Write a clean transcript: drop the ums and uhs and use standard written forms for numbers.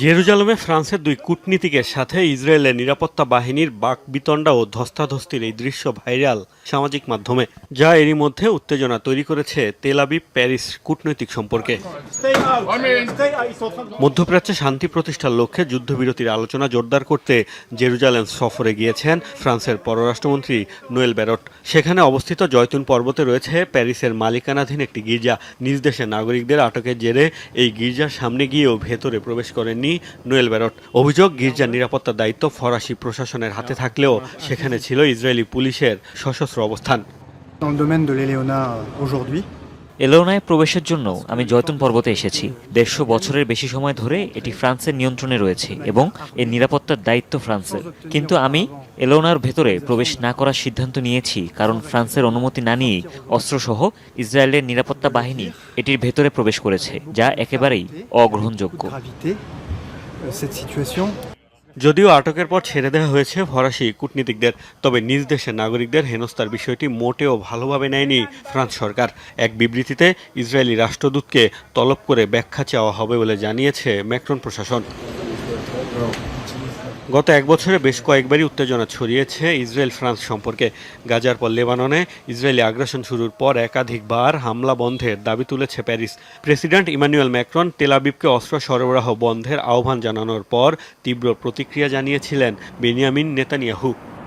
জেরুজালেমে ফ্রান্সের দুই কূটনীতিকের সাথে ইসরায়েলের নিরাপত্তা বাহিনীর বাকবিতণ্ডা ও ধস্তাধস্তির এই দৃশ্য ভাইরাল সামাজিক মাধ্যমে, যা এরই মধ্যে উত্তেজনা তৈরি করেছে তেল আবিব প্যারিস কূটনৈতিক সম্পর্কে। মধ্যপ্রাচ্যে শান্তি প্রতিষ্ঠার লক্ষ্যে যুদ্ধবিরতির আলোচনা জোরদার করতে জেরুজালেম সফরে গিয়েছেন ফ্রান্সের পররাষ্ট্রমন্ত্রী নোয়েল ব্যারট। সেখানে অবস্থিত জয়তুন পর্বতে রয়েছে প্যারিসের মালিকানাধীন একটি গির্জা। নিজ দেশের নাগরিকদের আটকের জেরে এই গির্জার সামনে গিয়েও ভেতরে প্রবেশ করেননি নোয়েল ব্যারট। অভিযোগ, গির্জার নিরাপত্তার দায়িত্ব ফরাসি প্রশাসনের হাতে থাকলেও সেখানে ছিল ইসরায়েলি পুলিশের সশস্ত্র অবস্থান। এলোনায় প্রবেশের জন্য আমি জয়তুন পর্বতে এসেছি। ১৫০ বছরের বেশি সময় ধরে এটি ফ্রান্সের নিয়ন্ত্রণে রয়েছে এবং এর নিরাপত্তার দায়িত্ব ফ্রান্সের। কিন্তু আমি এলোনার ভেতরে প্রবেশ না করার সিদ্ধান্ত নিয়েছি কারণ ফ্রান্সের অনুমতি না নিয়েই অস্ত্রসহ ইসরায়েলের নিরাপত্তা বাহিনী এটির ভেতরে প্রবেশ করেছে, যা একেবারেই অগ্রহণযোগ্য। যদিও আটকের পর ছেড়ে দেওয়া হয়েছে ফরাসি কূটনীতিকদের, তবে নিজ দেশের নাগরিকদের হেনস্থার বিষয়টি মোটেও ভালোভাবে নেয়নি ফ্রান্স সরকার। এক বিবৃতিতে ইসরায়েলি রাষ্ট্রদূতকে তলব করে ব্যাখ্যা চাওয়া হবে বলে জানিয়েছে ম্যাক্রন প্রশাসন। গত এক বছরে বেশ কয়েকবারই উত্তেজনা ছড়িয়েছে ইসরায়েল ফ্রান্স সম্পর্কে। গাজার পর লেবাননে ইসরায়েলি আগ্রাসন শুরুর পর একাধিকবার হামলা বন্ধের দাবি তুলেছে প্যারিস। প্রেসিডেন্ট ইমানুয়েল ম্যাক্রন তেল আবিবকে অস্ত্র সরবরাহ বন্ধের আহ্বান জানানোর পর তীব্র প্রতিক্রিয়া জানিয়েছিলেন বেনিয়ামিন নেতানিয়াহু।